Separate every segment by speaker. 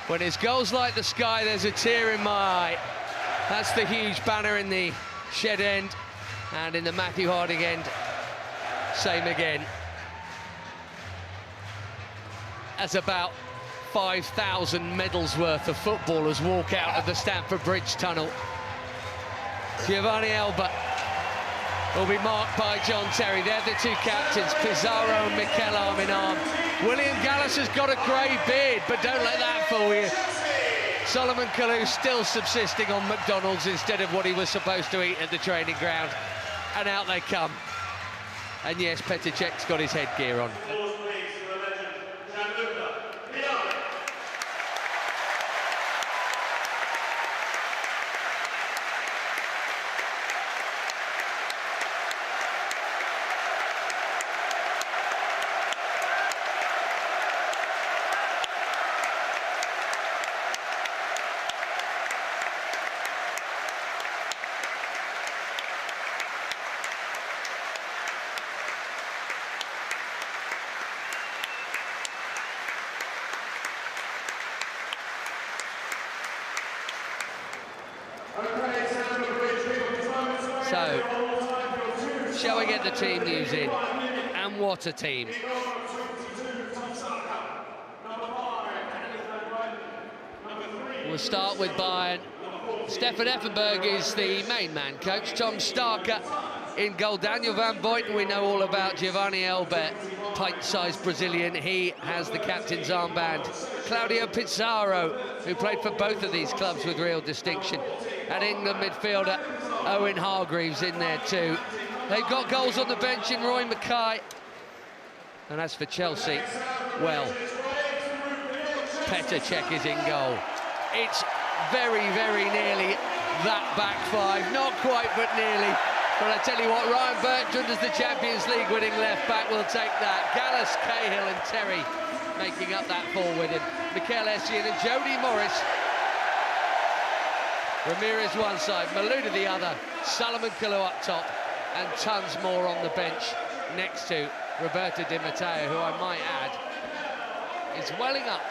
Speaker 1: When his goals light the sky, there's a tear in my eye. That's the huge banner in the shed end, and in the Matthew Harding end, same again. As about 5,000 medals worth of footballers walk out of the Stamford Bridge tunnel. Giovanni Elber will be marked by John Terry. They're the two captains, Pizarro and Mikel arm in arm. William Gallas has got a grey beard, but don't let that fool you. Solomon Kalou still subsisting on McDonald's instead of what he was supposed to eat at the training ground. And out they come. And yes, Petr Cech's got his headgear on. So, shall we get the team news in? And what a team. We'll start with Bayern. Stefan Effenberg is the main man coach. Tom Starker in goal. Daniel Van Buyten, we know all about. Giovanni Elber, pint-sized Brazilian. He has the captain's armband. Claudio Pizarro, who played for both of these clubs with real distinction. And England midfielder Owen Hargreaves in there too. They've got goals on the bench in Roy Mackay. And as for Chelsea, well, Petr Cech is in goal. It's very, very nearly that back five. Not quite, but nearly. But I tell you what, Ryan Bertrand as the Champions League winning left back will take that. Gallas, Cahill and Terry making up that four with him. Mikel Essien and Jody Morris. Ramirez one side, Malouda the other, Solomon Kalou up top, and tons more on the bench next to Roberto Di Matteo, who I might add is welling up.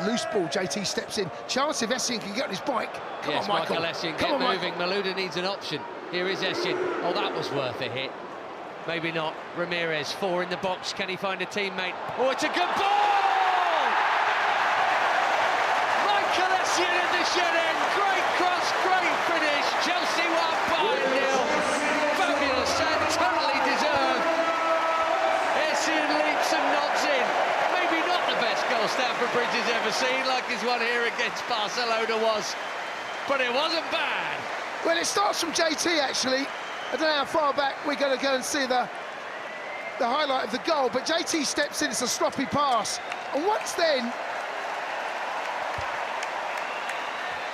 Speaker 2: Loose ball, JT steps in. Chance if Essien can get on his bike. Come
Speaker 1: Yes,
Speaker 2: on, Michael.
Speaker 1: Essien,
Speaker 2: Come
Speaker 1: get
Speaker 2: on,
Speaker 1: moving. Malouda needs an option. Here is Essien. Oh, that was worth a hit. Maybe not. Ramirez, four in the box. Can he find a teammate? Oh, it's a good ball! Michael Essien at the shed end. Great cross, great finish. Chelsea won by 0. Fabulous and totally deserved. Essien leaps and nods in. Maybe not the best goal Stamford Bridge has ever seen, like his one here against Barcelona was, but it wasn't bad.
Speaker 2: Well, it starts from JT, actually. I don't know how far back we're going to go and see the highlight of the goal, but JT steps in, it's a sloppy pass. And once then...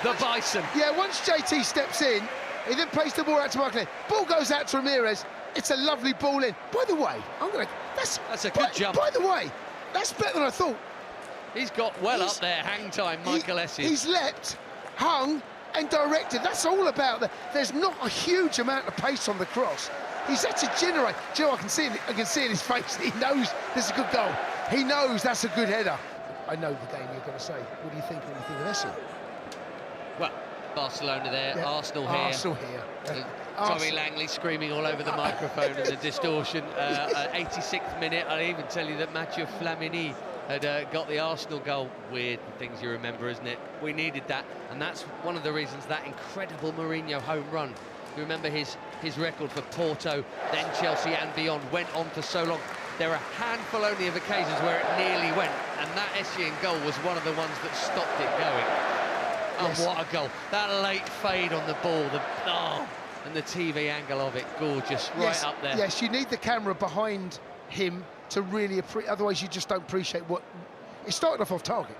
Speaker 1: The Bison.
Speaker 2: Yeah, once JT steps in, he then plays the ball out to Michael. Ball goes out to Ramirez. It's a lovely ball in. By the way, that's
Speaker 1: a good jump.
Speaker 2: By the way, that's better than I thought.
Speaker 1: He's got well up there, hang time, Michael Essien.
Speaker 2: He's leapt, hung, and directed. That's all about there's not a huge amount of pace on the cross. He's had to generate. Do you know, I can see in his face that he knows this is a good goal. He knows that's a good header. I know the game you're going to say. What do you think when you think of Essien?
Speaker 1: Well, Barcelona there, yeah. Arsenal here.
Speaker 2: Arsenal here.
Speaker 1: Tommy Langley screaming all over the microphone and the distortion. 86th minute, I'll even tell you that Mathieu Flamini had got the Arsenal goal. Weird things you remember, isn't it? We needed that, and that's one of the reasons that incredible Mourinho home run. You remember his record for Porto, then Chelsea and beyond, went on for so long. There are a handful only of occasions where it nearly went, and that Essien goal was one of the ones that stopped it going. Oh, yes. What a goal. That late fade on the ball, and the TV angle of it, gorgeous, right up there.
Speaker 2: Yes, you need the camera behind him to really appreciate, otherwise you just don't appreciate what... It started off target.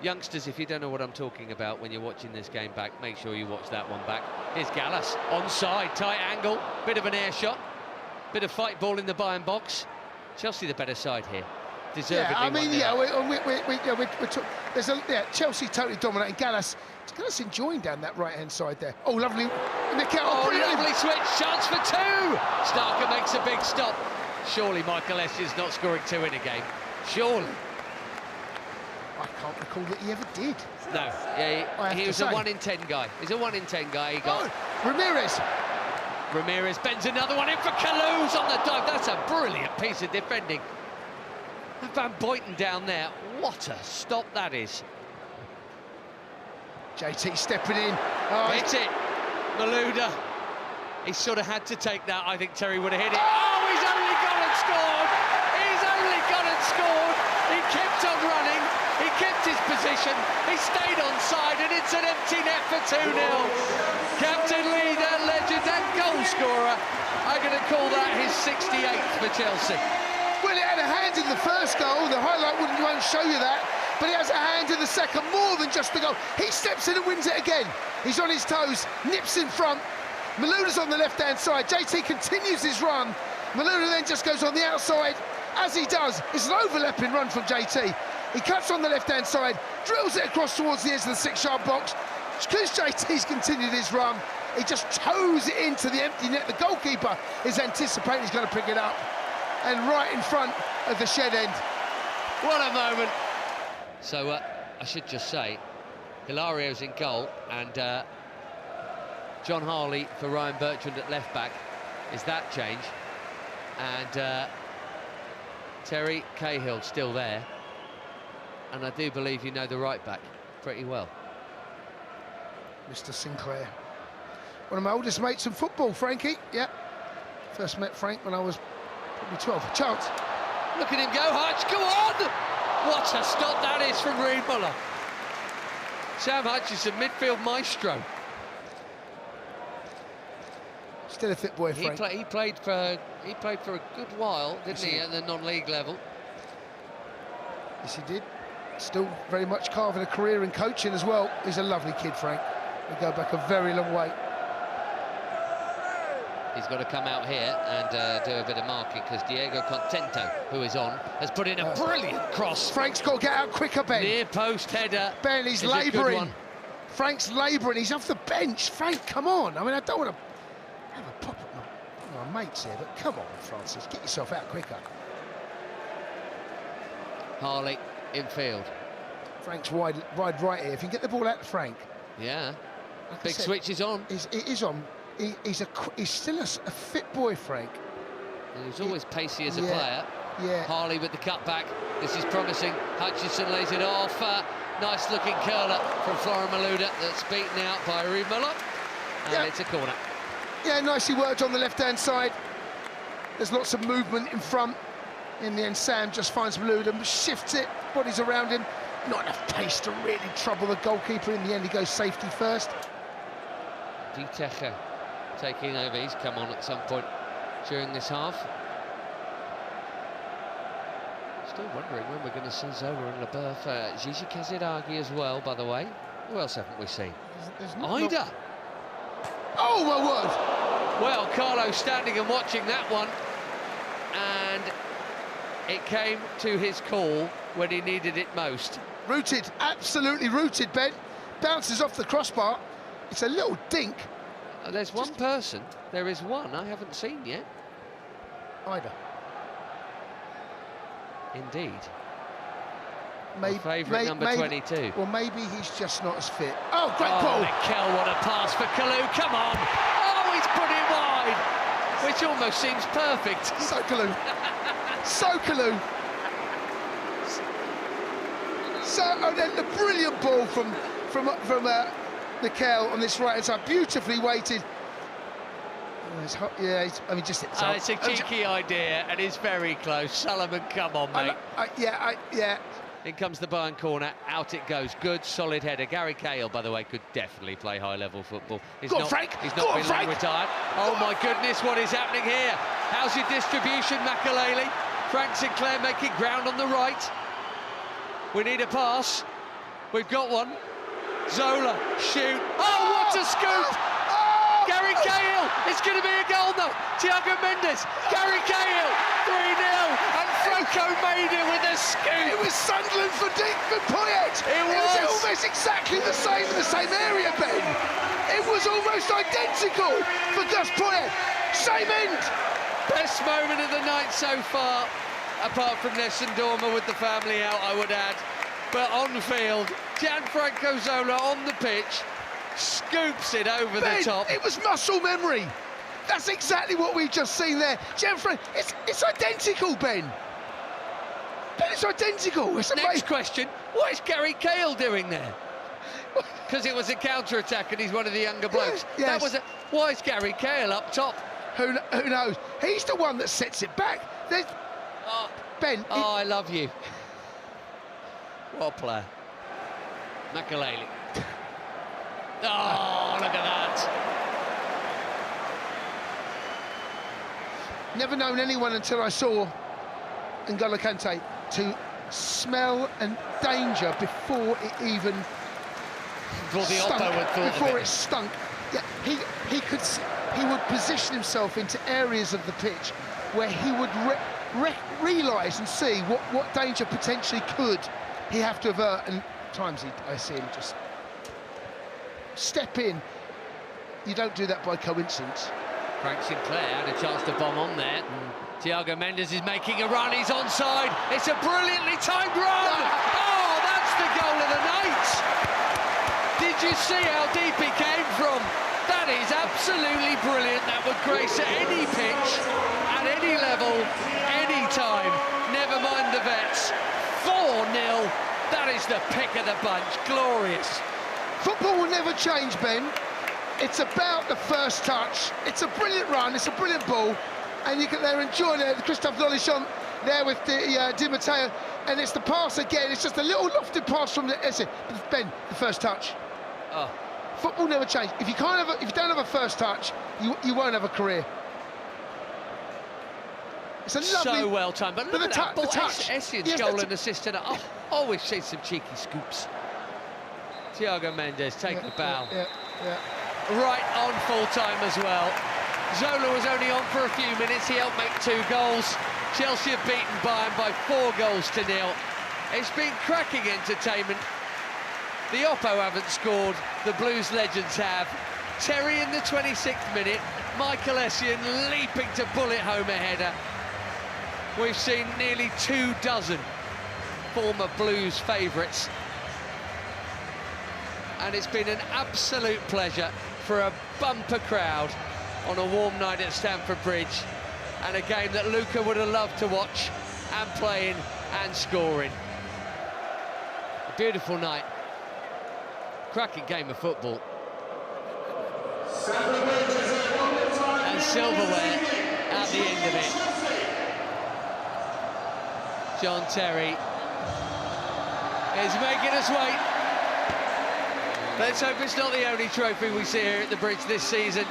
Speaker 1: Youngsters, if you don't know what I'm talking about when you're watching this game back, make sure you watch that one back. Here's Gallas, onside, tight angle, bit of an air shot, bit of fight ball in the Bayern box. Chelsea the better side here. Deservedly.
Speaker 2: Yeah, I mean, Chelsea totally dominating. Gallas enjoying down that right-hand side there. Oh, lovely.
Speaker 1: Lovely switch, chance for two. Starker makes a big stop. Surely Michael Essien's not scoring two in a game. Surely.
Speaker 2: I can't recall that he ever did.
Speaker 1: No, he was a 1 in 10 guy. He's a 1 in 10 guy. He got
Speaker 2: Ramirez.
Speaker 1: Ramirez bends another one in for Kalou's on the dive. That's a brilliant piece of defending. Van Boyten down there. What a stop that is.
Speaker 2: JT stepping in.
Speaker 1: Hit it. Malouda. He sort of had to take that. I think Terry would have hit it. Oh, he's only gone and scored. He's only gone and scored. He kept on running. He kept his position. He stayed on side, and it's an empty net for 2-0. Captain Lee, that legend, that goal scorer. I'm going to call that his 68th for Chelsea.
Speaker 2: Well, he had a hand in the first goal. The highlight won't show you that. But he has a hand in the second, more than just the goal. He steps in and wins it again. He's on his toes, nips in front. Malouda's on the left-hand side. JT continues his run. Malouda then just goes on the outside. As he does, it's an overlapping run from JT. He cuts on the left-hand side, drills it across towards the edge of the 6-yard box. Because JT's continued his run, he just toes it into the empty net. The goalkeeper is anticipating he's going to pick it up. And right in front of the shed end.
Speaker 1: What a moment. So, I should just say, Hilario's in goal, and John Harley for Ryan Bertrand at left-back is that change. And Terry Cahill still there. And I do believe you know the right-back pretty well.
Speaker 2: Mr. Sinclair. One of my oldest mates in football, Frankie. Yeah. First met Frank when I was probably 12. A chance.
Speaker 1: Look at him go, Hutch, go on! What a stop that is from Reid Muller. Sam Hutchinson, midfield maestro.
Speaker 2: Still a fit boy, Frank.
Speaker 1: He played for a good while, didn't he, at the non-league level?
Speaker 2: Yes, he did. Still very much carving a career in coaching as well. He's a lovely kid, Frank. They go back a very long way.
Speaker 1: He's got to come out here and do a bit of marking, because Diego Contento, who is on, has put in a brilliant cross.
Speaker 2: Frank's got to get out quicker, Ben.
Speaker 1: Near post header.
Speaker 2: Ben, he's labouring. Frank's labouring. He's off the bench. Frank, come on. I mean, I don't want to have a pop at my mates here, but come on, Francis. Get yourself out quicker.
Speaker 1: Harley in field.
Speaker 2: Frank's wide right here. If you can get the ball out to Frank.
Speaker 1: Yeah.
Speaker 2: Like
Speaker 1: Big switch is on.
Speaker 2: It is on. He's still a fit boy, Frank.
Speaker 1: He's always pacey as a player.
Speaker 2: Yeah.
Speaker 1: Harley with the cutback. This is promising. Hutchinson lays it off. Nice looking curler from Florian Malouda that's beaten out by Reid Muller. And it's a corner.
Speaker 2: Yeah, nicely worked on the left-hand side. There's lots of movement in front. In the end, Sam just finds Malouda, shifts it, bodies around him. Not enough pace to really trouble the goalkeeper. In the end, he goes safety first.
Speaker 1: Dietecher taking over. He's come on at some point during this half. Still wondering when we're going to see Zola and Leboeuf. Gigi Kaziragi as well, by the way. Who else haven't we seen? Ida.
Speaker 2: Oh, my word.
Speaker 1: Well, Carlo standing and watching that one. And it came to his call when he needed it most.
Speaker 2: Rooted, absolutely rooted, Ben. Bounces off the crossbar. It's a little dink.
Speaker 1: There's one person. There is one I haven't seen yet.
Speaker 2: Ida.
Speaker 1: Indeed.
Speaker 2: Maybe,
Speaker 1: favourite number 22.
Speaker 2: Well, maybe he's just not as fit. Oh, great ball!
Speaker 1: Mikel, what a pass for Kalou. Come on! Oh, he's put it wide, which almost seems perfect.
Speaker 2: So Kalou. So Kalou. So, and then the brilliant ball from Mikel on this right-hand side, beautifully weighted. I mean, just
Speaker 1: it's a cheeky idea, and it's very close. Solomon, come on, mate.
Speaker 2: Yeah.
Speaker 1: In comes the Bayern corner, out it goes. Good, solid header. Gary Cahill, by the way, could definitely play high-level football. He's not been long retired. Oh, my goodness, what is happening here? How's your distribution, Makelele? Frank Sinclair making ground on the right. We need a pass. We've got one. Zola, shoot. Oh, what a scoop! Gary Cahill, it's going to be a goal though. Thiago Mendes, Gary Cahill, 3-0, and Franco made it with a scoop.
Speaker 2: It was Sunderland for Poyet.
Speaker 1: It was
Speaker 2: almost exactly the same area, Ben. It was almost identical for Gus Poyet. Same end.
Speaker 1: Best moment of the night so far, apart from Nessun Dorma with the family out, I would add. But on the field, Gianfranco Zola on the pitch, scoops it over
Speaker 2: Ben,
Speaker 1: the top.
Speaker 2: it was muscle memory. That's exactly what we've just seen there. Gianfranco, it's identical, Ben. Ben, it's identical. It's amazing.
Speaker 1: Next question, what is Gary Cahill doing there? Because it was a counter-attack and he's one of the younger blokes.
Speaker 2: Yes.
Speaker 1: Why is Gary Cahill up top?
Speaker 2: Who knows? He's the one that sets it back. Ben.
Speaker 1: I love you. What a player. Makaleli. Oh, look at that.
Speaker 2: Never known anyone until I saw N'Golo Kante to smell and danger before it even
Speaker 1: Before the
Speaker 2: stunk,
Speaker 1: Oppo had thought
Speaker 2: before
Speaker 1: of
Speaker 2: it stunk. Yeah, he would position himself into areas of the pitch where he would realise and see what danger potentially could he have to avert, and at times I see him just step in. You don't do that by coincidence.
Speaker 1: Frank Sinclair had a chance to bomb on there. Thiago Mendes is making a run, he's onside. It's a brilliantly timed run! Oh, that's the goal of the night! Did you see how deep he came from? That is absolutely brilliant. That would grace at any pitch, at any level, any time. Never mind the vets. 4-0. That is the pick of the bunch. Glorious.
Speaker 2: Football will never change, Ben. It's about the first touch. It's a brilliant run, it's a brilliant ball, and they're enjoying it. Christophe Lolichon there with Di Matteo, and it's the pass again. It's just a little lofted pass from Ben, the first touch.
Speaker 1: Oh.
Speaker 2: Football never changes. If you don't have a first touch, you won't have a career. It's a lovely,
Speaker 1: so well timed, but look at that ball.
Speaker 2: the touch.
Speaker 1: Essien's
Speaker 2: Yes,
Speaker 1: goal and assist, and oh, always see some cheeky scoops. Thiago Mendes taking the bow.
Speaker 2: Yeah.
Speaker 1: Right on full time as well. Zola was only on for a few minutes. He helped make 2 goals. Chelsea have beaten Bayern by 4-0. It's been cracking entertainment. The Oppo haven't scored, the Blues legends have. Terry in the 26th minute, Michael Essien leaping to bullet home a header. We've seen nearly 24 former Blues favourites. And it's been an absolute pleasure for a bumper crowd on a warm night at Stamford Bridge, and a game that Luca would have loved to watch and play in and score in. A beautiful night. Cracking game of football. And silverware at the end of it. John Terry is making us wait. Let's hope it's not the only trophy we see here at the Bridge this season.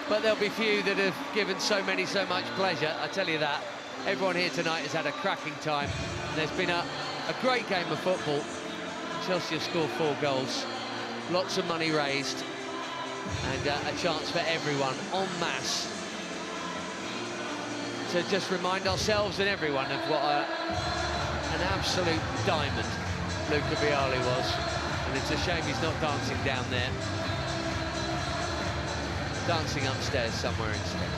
Speaker 1: But there'll be few that have given so much pleasure, I tell you that. Everyone here tonight has had a cracking time. There's been a great game of football. Chelsea have scored 4 goals, lots of money raised, and a chance for everyone en masse to just remind ourselves and everyone of what an absolute diamond Luca Vialli was. And it's a shame he's not dancing down there. Dancing upstairs somewhere instead.